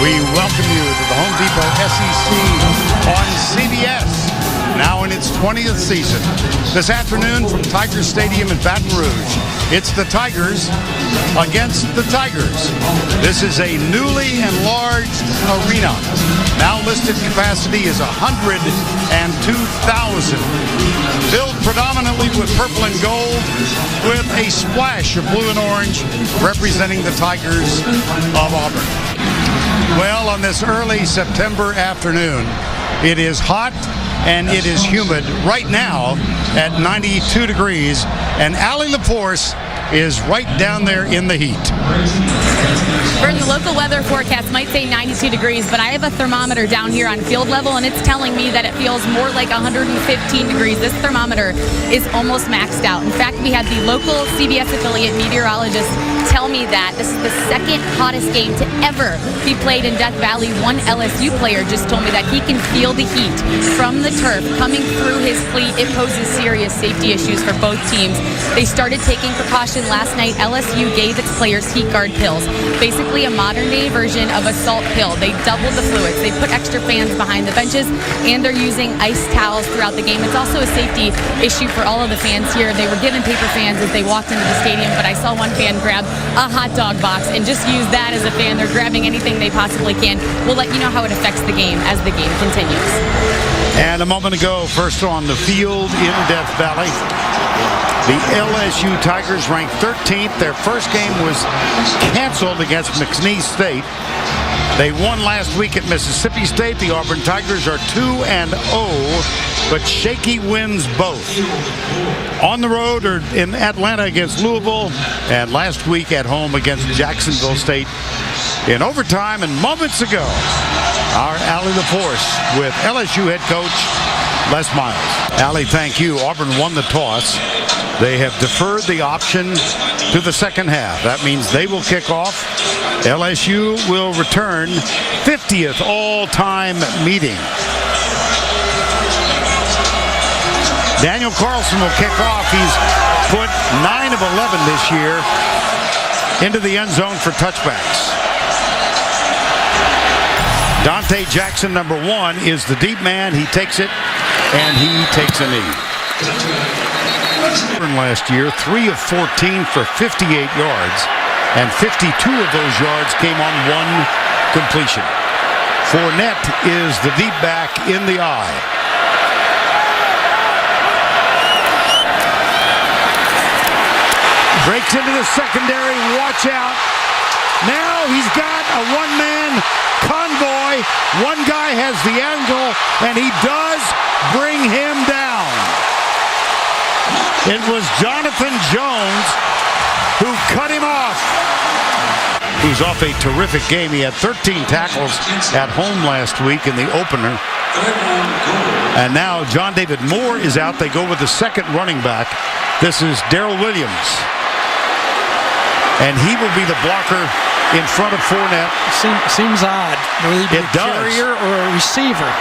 We welcome you to the Home Depot SEC on CBS, now in its 20th season. This afternoon from Tigers Stadium in Baton Rouge, it's the Tigers against the Tigers. This is a newly enlarged arena. Now listed capacity is 102,000. Filled predominantly with purple and gold, with a splash of blue and orange representing the Tigers of Auburn. Well, on this early September afternoon, it is hot and it is humid right now at 92 degrees, and Allie LaForce is right down there in the heat. The local weather forecast might say 92 degrees, but I have a thermometer down here on field level, and it's telling me that it feels more like 115 degrees. This thermometer is almost maxed out. In fact, we had the local CBS affiliate meteorologist tell me that this is the second hottest game to ever be played in Death Valley. One LSU player just told me that he can feel the heat from the turf coming through his cleat. It poses serious safety issues for both teams. They started taking precaution last night. LSU gave its players heat guard pills, basically a modern day version of a salt pill. They doubled the fluids. They put extra fans behind the benches, and they're using ice towels throughout the game. It's also a safety issue for all of the fans here. They were given paper fans as they walked into the stadium, but I saw one fan grab a hot dog box and just use that as a fan. They're grabbing anything they possibly can. We'll let you know how it affects the game as the game continues. And a moment ago, first on the field in Death Valley, the LSU Tigers ranked 13th. Their first game was canceled against McNeese State. They won last week at Mississippi State. The Auburn Tigers are 2-0, but shaky wins both. On the road or in Atlanta against Louisville, and last week at home against Jacksonville State in overtime. And moments ago, our Allie LaForce with LSU head coach Les Miles. Allie, thank you. Auburn won the toss. They have deferred the option to the second half. That means they will kick off. LSU will return 50th all-time meeting. Daniel Carlson will kick off. He's put 9 of 11 this year into the end zone for touchbacks. Dante Jackson, number 1, is the deep man. He takes it, and he takes a knee. Last year, 3 of 14 for 58 yards, and 52 of those yards came on one completion. Fournette is the deep back in the eye. Breaks into the secondary. Watch out. Now he's got a one-man convoy. One guy has the angle, and he does bring him down. It was Jonathan Jones who cut him off. Who's off a terrific game. He had 13 tackles at home last week in the opener. And now John David Moore is out. They go with the second running back. This is Darrell Williams. And he will be the blocker in front of Fournette. Seems odd. Will he be a carrier or a receiver?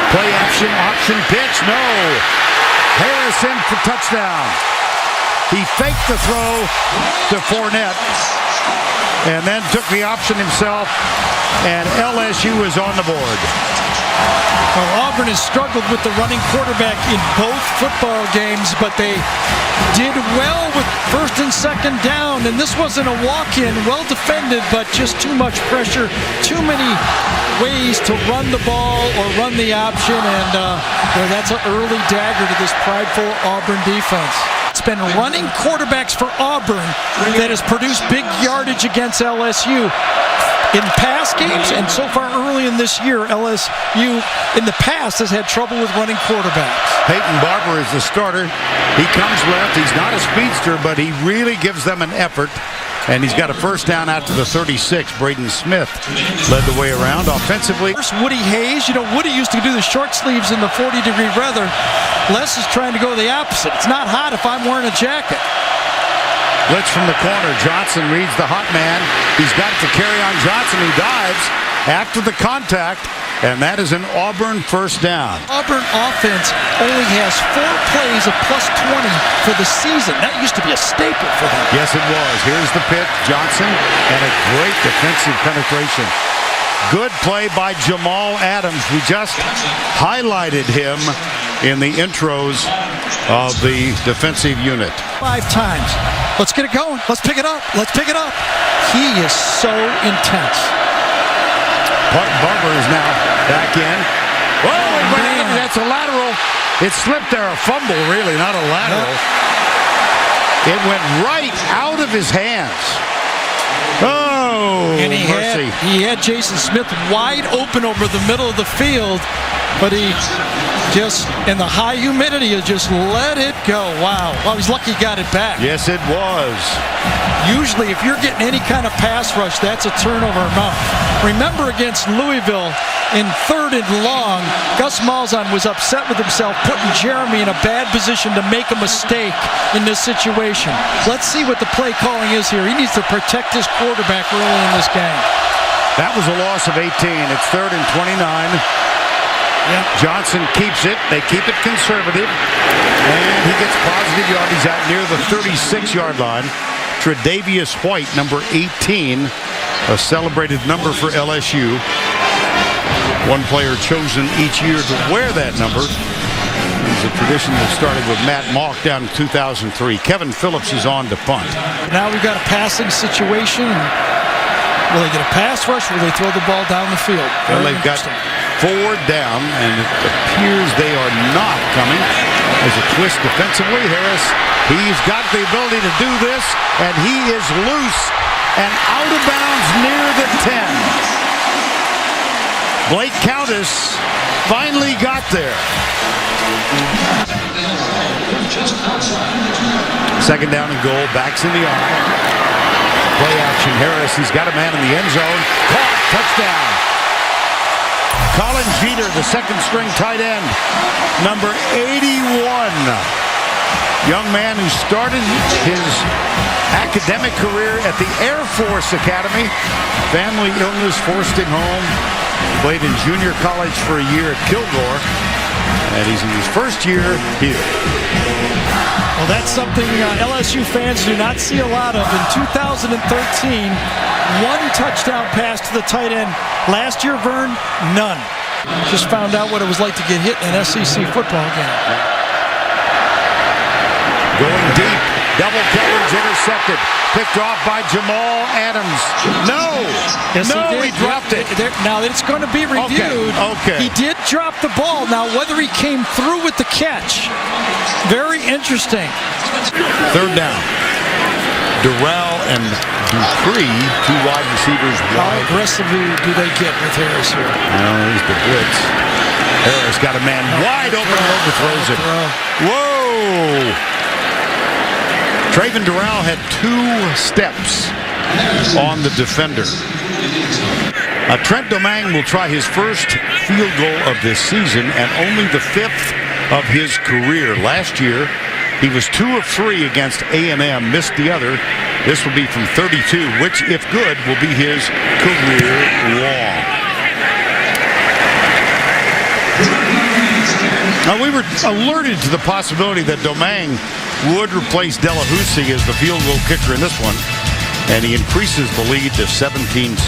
Play action, option pitch. No. Harrison for touchdown. He faked the throw to Fournette and then took the option himself, and LSU is on the board. Well, Auburn has struggled with the running quarterback in both football games, but they did well with first and second down, and this wasn't a walk-in, well defended, but just too much pressure, too many ways to run the ball or run the option, and that's an early dagger to this prideful Auburn defense. It's been running quarterbacks for Auburn that has produced big yardage against LSU in past games, and so far early in this year, LSU in the past has had trouble with running quarterbacks. Peyton Barber is the starter. He comes left. He's not a speedster, but he really gives them an effort. And he's got a first down out to the 36. Braden Smith led the way around offensively. First, Woody Hayes. You know, Woody used to do the short sleeves in the 40-degree weather. Les is trying to go the opposite. It's not hot if I'm wearing a jacket. Blitz from the corner. Johnson reads the hot man. He's got it to carry on Johnson. He dives after the contact, and that is an Auburn first down. Auburn offense only has 4 plays of plus 20 for the season. That used to be a staple for them. Yes, it was. Here's the pitch. Johnson, and a great defensive penetration. Good play by Jamal Adams. We just highlighted him in the intros of the defensive unit. 5 times. Let's get it going. Let's pick it up. Let's pick it up. He is so intense. Barber is now back in. Oh, that's a lateral. It slipped there. A fumble, really, not a lateral. It went right out of his hands. Oh, and mercy. He had Jason Smith wide open over the middle of the field, but he just, in the high humidity, just let it go. Wow. Well, he's lucky he got it back. Yes, it was. Usually, if you're getting any kind of pass rush, that's a turnover amount. Remember against Louisville in 3rd and long, Gus Malzahn was upset with himself, putting Jeremy in a bad position to make a mistake in this situation. Let's see what the play calling is here. He needs to protect his quarterback early in this game. That was a loss of 18. It's 3rd and 29. Yep. Johnson keeps it. They keep it conservative. And he gets positive yardage out near the 36-yard line. Tre'Davious White, number 18, a celebrated number for LSU. One player chosen each year to wear that number. It's a tradition that started with Matt Mauck down in 2003. Kevin Phillips is on to punt. Now we've got a passing situation. Will they get a pass rush or will they throw the ball down the field? Well, they've got 4 down, and it appears they are not coming. There's a twist defensively. Harris, he's got the ability to do this, and he is loose and out of bounds near the 10. Blake Countess finally got there. 2nd down and goal. Backs in the arm. Play action. Harris, he's got a man in the end zone. Caught. Touchdown. Colin Jeter, the 2nd-string tight end, number 81. Young man who started his academic career at the Air Force Academy. Family illness forced him home. Played in junior college for a year at Kilgore. And he's in his first year here. Well, that's something LSU fans do not see a lot of. In 2013, 1 touchdown pass to the tight end. Last year, Vern, none. Just found out what it was like to get hit in an SEC football game. Going deep. Double coverage intercepted. Picked off by Jamal Adams. No! Yes, no, he dropped it. Now, it's going to be reviewed. Okay. He did drop the ball. Now, whether he came through with the catch, very interesting. 3rd down. Durrell and Dupree, 2 wide receivers How wide. aggressively do they get with Harris here? Well, here's the blitz. Harris got a man wide open and overthrows it. Whoa! Traven Durrell had 2 steps on the defender. Trent Domingue will try his first field goal of this season and only the 5th of his career. Last year, he was 2 of 3 against A&M, missed the other. This will be from 32, which, if good, will be his career long. Now, we were alerted to the possibility that Domingue would replace Delahousie as the field goal kicker in this one, and he increases the lead to 17-6.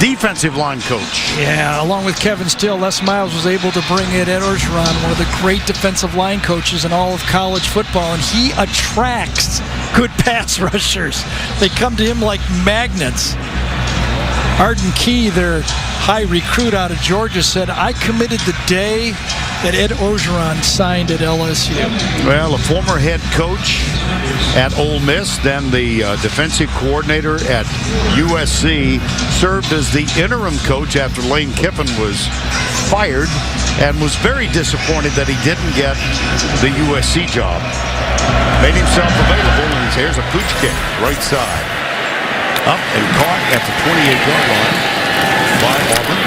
Defensive line coach. Yeah, along with Kevin Still, Les Miles was able to bring in Ed Orgeron, one of the great defensive line coaches in all of college football, and he attracts good pass rushers. They come to him like magnets. Arden Key, their high recruit out of Georgia, said, I committed the day that Ed Orgeron signed at LSU. Well, a former head coach at Ole Miss, then the defensive coordinator at USC, served as the interim coach after Lane Kiffin was fired and was very disappointed that he didn't get the USC job. Made himself available, and here's a pooch kick, right side. Up and caught at the 28-yard line by Auburn.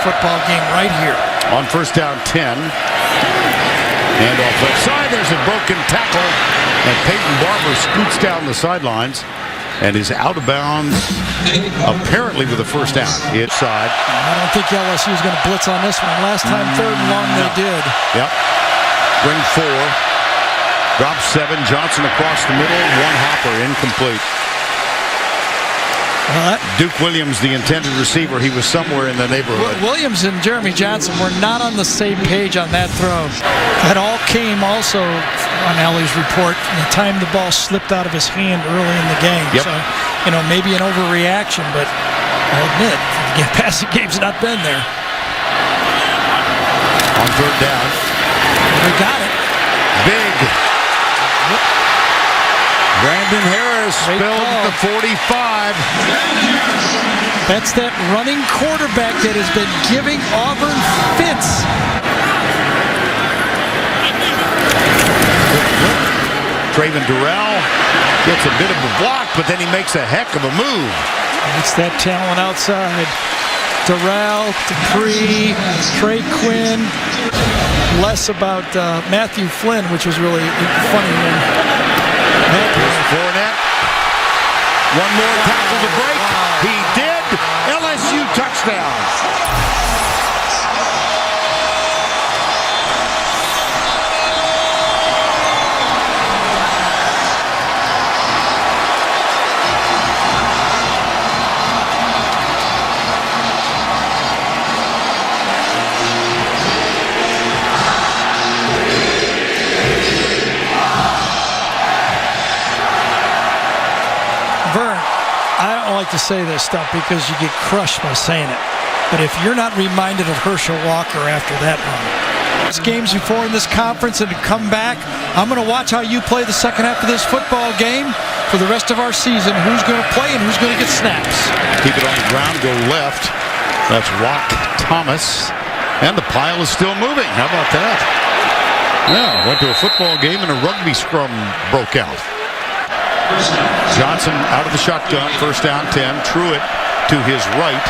Football game right here. On 1st down 10. And off left side, there's a broken tackle. And Peyton Barber scoots down the sidelines and is out of bounds, apparently with a 1st down. Inside. I don't think LSU is going to blitz on this one. Last time 3rd and long they did. Yep. Bring 4. Drop 7. Johnson across the middle. One hopper, incomplete. Duke Williams, the intended receiver, he was somewhere in the neighborhood. Williams and Jeremy Johnson were not on the same page on that throw. That all came also on Alley's report from the time the ball slipped out of his hand early in the game. Yep. So, maybe an overreaction, but I'll admit, the passing game's not been there. On third down. We got it. Big. Yep. Brandon Harris Great spilled call. at the 45. That's that running quarterback that has been giving Auburn fits. Traven Durrell gets a bit of a block, but then he makes a heck of a move. It's that talent outside. Durrell, Dupree, Trey Quinn. Less about Matthew Flynn, which was really funny. Here's Fournette. One more tackle to break. Wow. He did. LSU touchdown. I don't like to say this stuff because you get crushed by saying it. But if you're not reminded of Herschel Walker after that run, it's games before in this conference and to come back, I'm going to watch how you play the second half of this football game for the rest of our season. Who's going to play and who's going to get snaps. Keep it on the ground, go left. That's Rock Thomas. And the pile is still moving. How about that? Yeah, went to a football game and a rugby scrum broke out. Johnson out of the shotgun, first down 10. Truitt to his right.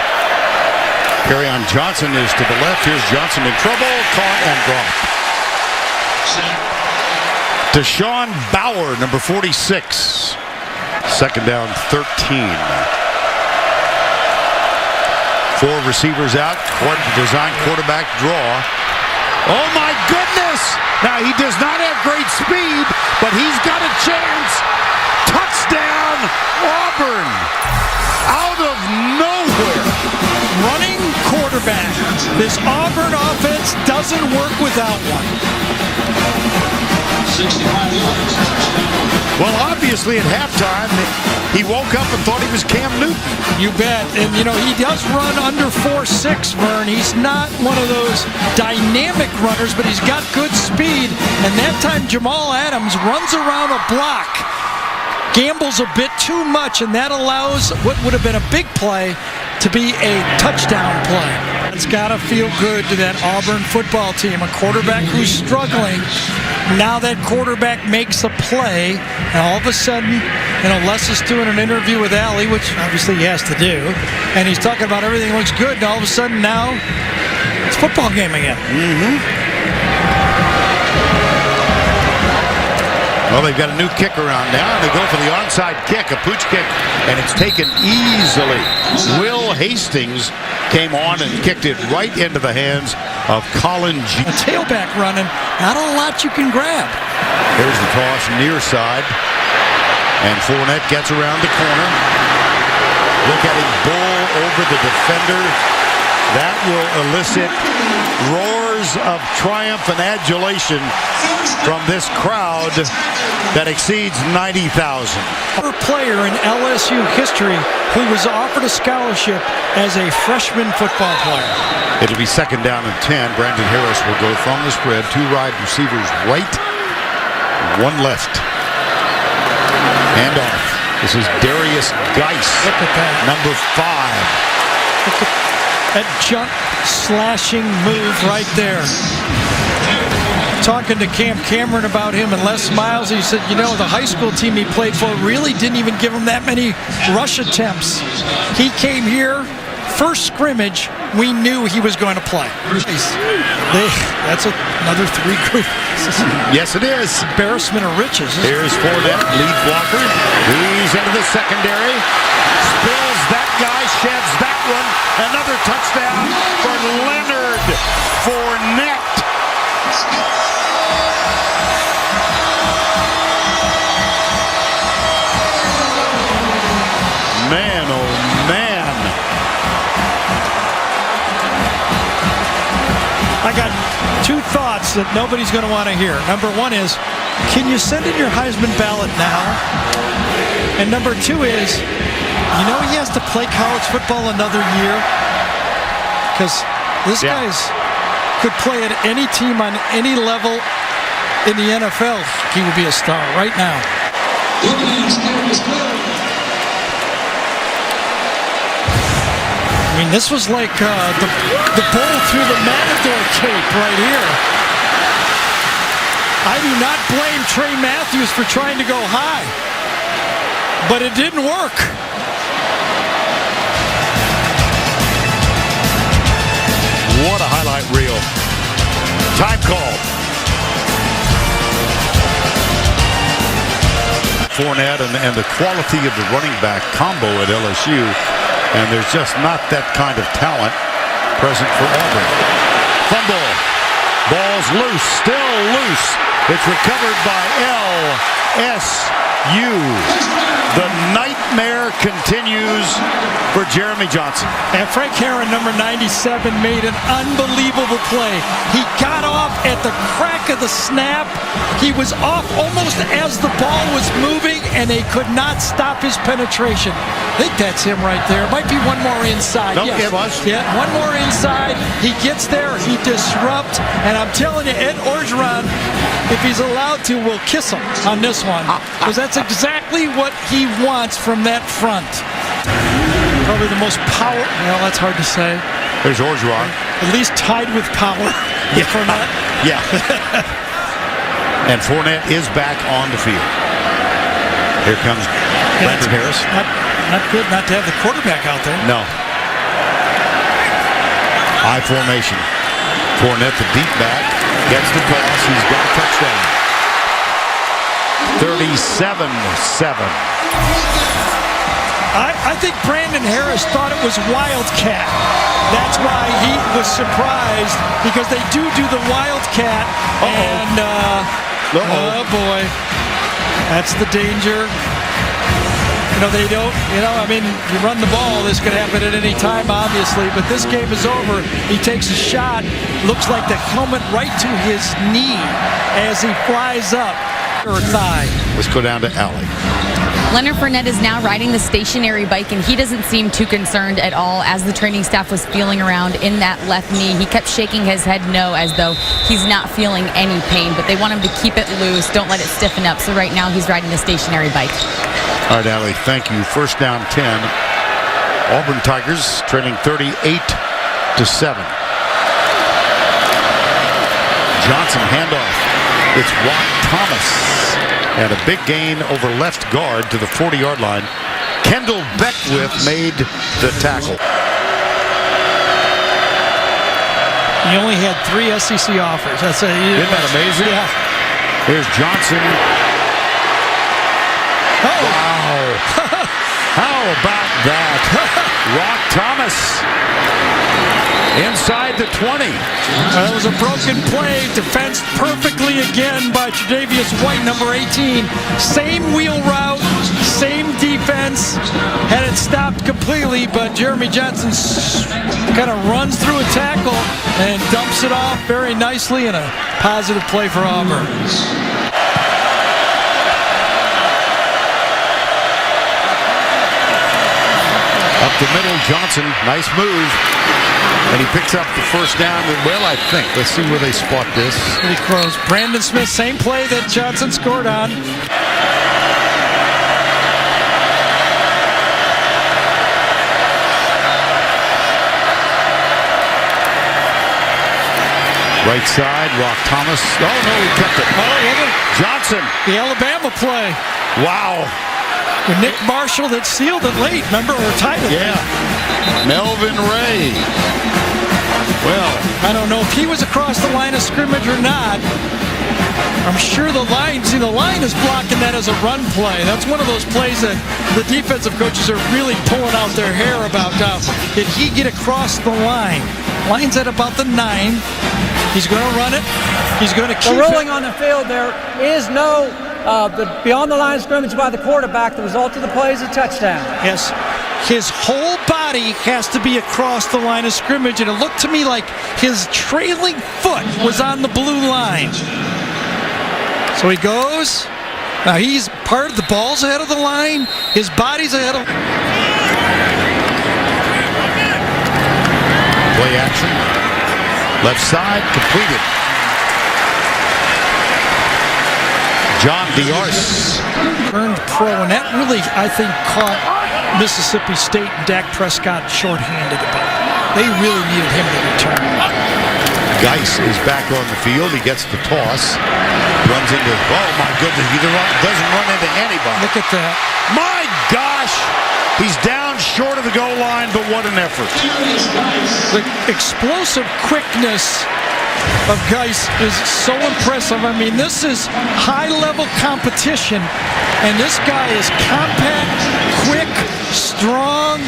Kerryon Johnson is to the left. Here's Johnson in trouble, caught and dropped. Deshaun Bauer, number 46. Second down 13. 4 receivers out. Design quarterback draw. Oh my goodness! Now he does not have great speed, but he's got a chance. Touchdown, Auburn! Out of nowhere. Running quarterback. This Auburn offense doesn't work without one. Well, obviously at halftime, he woke up and thought he was Cam Newton. You bet. And, he does run under 4.6, Vern. He's not one of those dynamic runners, but he's got good speed. And that time, Jamal Adams runs around a block. Gambles a bit too much, and that allows what would have been a big play to be a touchdown play. It's got to feel good to that Auburn football team. A quarterback who's struggling. Now that quarterback makes a play, and all of a sudden, Les is doing an interview with Alley, which obviously he has to do, and he's talking about everything looks good, and all of a sudden now it's football game again. Well, they've got a new kicker on now. They go for the onside kick, a pooch kick, and it's taken easily. Will Hastings came on and kicked it right into the hands of Colin G. A tailback running, not a lot you can grab. Here's the toss near side, and Fournette gets around the corner. Look at him bull over the defender. That will elicit roars of triumph and adulation from this crowd that exceeds 90,000. A player in LSU history who was offered a scholarship as a freshman football player. It'll be second down and 10. Brandon Harris will go from the spread. 2 wide receivers right, 1 left. And off. This is Darius Geis. Look at that. Number 5. Look at that jump slashing move right there. Talking to Cam Cameron about him and Les Miles, he said, the high school team he played for really didn't even give him that many rush attempts. He came here, first scrimmage, we knew he was going to play. That's another 3 group. Yes, it is. Embarrassment of riches. Here's Fournette, lead blocker. He's into the secondary. Spills that guy, sheds that one. Another touchdown for Leonard Fournette. thoughts that nobody's going to want to hear. Number one is, can you send in your Heisman ballot now? And number two is, you know he has to play college football another year? Because this guy's could play at any team on any level in the NFL. He would be a star right now. I mean, this was like the bull through the matador cape right here. I do not blame Trey Matthews for trying to go high, but it didn't work. What a highlight reel. Time call. Fournette and the quality of the running back combo at LSU. And there's just not that kind of talent present for Auburn. Fumble. Ball's loose. Still loose. It's recovered by LSU. The nightmare continues for Jeremy Johnson. And Frank Herron, number 97, made an unbelievable play. He got off at the crack of the snap. He was off almost as the ball was moving, and they could not stop his penetration. I think that's him right there. Might be one more inside. Nope, it was. Yeah, one more inside. He gets there. He disrupts. And I'm telling you, Ed Orgeron, if he's allowed to, will kiss him on this one. Because that's exactly what he wants from that front. Probably the most power. Well, that's hard to say. There's Orgeron. At least tied with power. Yeah. Fournette. Yeah. And Fournette is back on the field. Here comes Brandon Harris. Not good not to have the quarterback out there. No. High formation. Fournette, the deep back, gets the toss. He's got a touchdown. 37-7. I think Brandon Harris thought it was Wildcat. That's why he was surprised, because they do the Wildcat. And, oh boy, that's the danger. You know, they don't, I mean, you run the ball, this could happen at any time, obviously, but this game is over. He takes a shot, looks like the helmet right to his knee as he flies up. Or thigh. Let's go down to Alley. Leonard Fournette is now riding the stationary bike, and he doesn't seem too concerned at all. As the training staff was feeling around in that left knee, he kept shaking his head no, as though he's not feeling any pain, but they want him to keep it loose, don't let it stiffen up. So right now he's riding the stationary bike. All right, Allie, thank you. First down 10. Auburn Tigers trailing 38-7. Johnson handoff. It's Rock Thomas. And a big gain over left guard to the 40-yard line. Kendall Beckwith made the tackle. He only had 3 SEC offers. Isn't that amazing? Yeah. Here's Johnson. Wow. How about that? Rock Thomas inside the 20. That was a broken play. Defensed perfectly again by Tre'Davious White, number 18. Same wheel route, same defense. Had it stopped completely, but Jeremy Johnson kind of runs through a tackle and dumps it off very nicely, in a positive play for Auburn. Up the middle, Johnson, nice move. And he picks up the first down. Well, I think. Let's see where they spot this. Pretty close. Brandon Smith, same play that Johnson scored on. Right side, Rock Thomas. Oh, no, he kept it. Johnson. The Alabama play. Wow. With Nick Marshall that sealed it late, remember, or tied it. Yeah. Melvin Ray. Well, I don't know if he was across the line of scrimmage or not. I'm sure the line is blocking that as a run play. That's one of those plays that the defensive coaches are really pulling out their hair about. Did he get across the line? Line's at about the 9. He's going to run it. He's going to keep the ruling on the field. There is no beyond the line of scrimmage by the quarterback. The result of the play is a touchdown. Yes. His whole body body has to be across the line of scrimmage, and it looked to me like his trailing foot was on the blue line. So he goes. Now he's part of the ball's ahead of the line. His body's ahead of. Play action. Left side completed. John Diarse. Turned pro, and that really, I think, caught Mississippi State and Dak Prescott shorthanded a bit. They really needed him to return. Geis is back on the field. He gets the toss. Runs into, oh my goodness, he doesn't run into anybody. Look at that. My gosh! He's down short of the goal line, but what an effort. The explosive quickness of Geis is so impressive. I mean, this is high-level competition, and this guy is compact, quick, strong,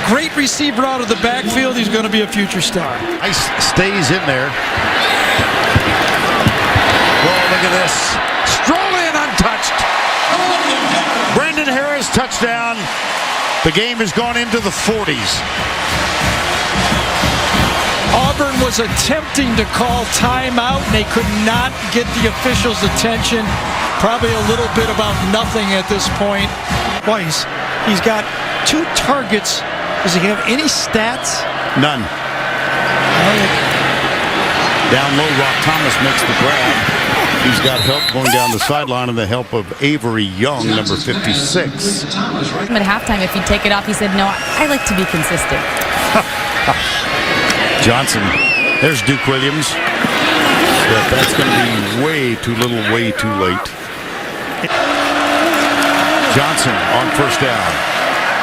great receiver out of the backfield. He's going to be a future star. Geis stays in there. Whoa, look at this. Strolling untouched. Brandon Harris, touchdown. The game has gone into the 40s. Auburn was attempting to call timeout, and they could not get the officials' attention. Probably a little bit about nothing at this point. Twice. He's got 2 targets. Does he have any stats? None. Down low, Rock Thomas makes the grab. He's got help going down the sideline and the help of Avery Young, number 56. At halftime, if you take it off, he said, no, I like to be consistent. Johnson. There's Duke Williams. But that's going to be way too little, way too late. Johnson on first down.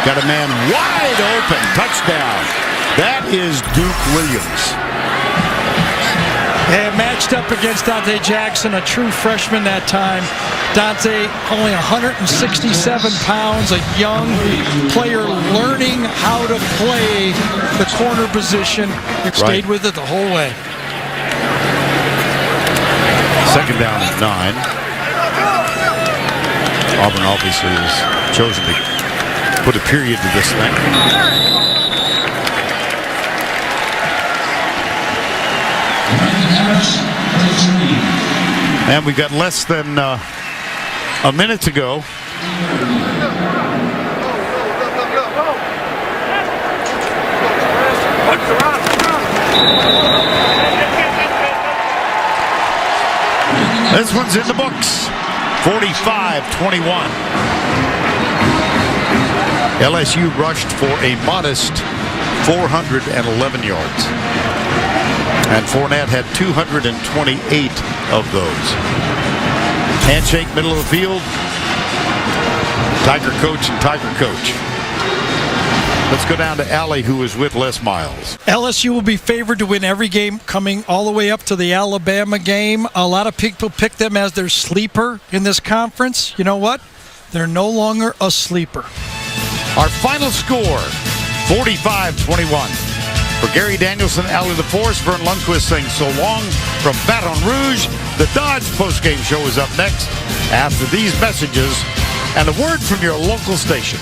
Got a man wide open. Touchdown. That is Duke Williams. They matched up against Dante Jackson, a true freshman that time. Dante, only 167 pounds, a young player learning how to play the corner position. It stayed with it the whole way. Second down at 9. Auburn obviously has chosen to put a period to this thing. And we've got less than a minute to go. This one's in the books. 45-21. LSU rushed for a modest 411 yards. And Fournette had 228 of those. Handshake, middle of the field. Tiger coach and Tiger coach. Let's go down to Allie, who is with Les Miles. LSU will be favored to win every game coming all the way up to the Alabama game. A lot of people pick them as their sleeper in this conference. You know what? They're no longer a sleeper. Our final score, 45-21. For Gary Danielson, Allie LaForce, Vern Lundquist saying so long from Baton Rouge. The Dodge postgame show is up next after these messages and a word from your local station.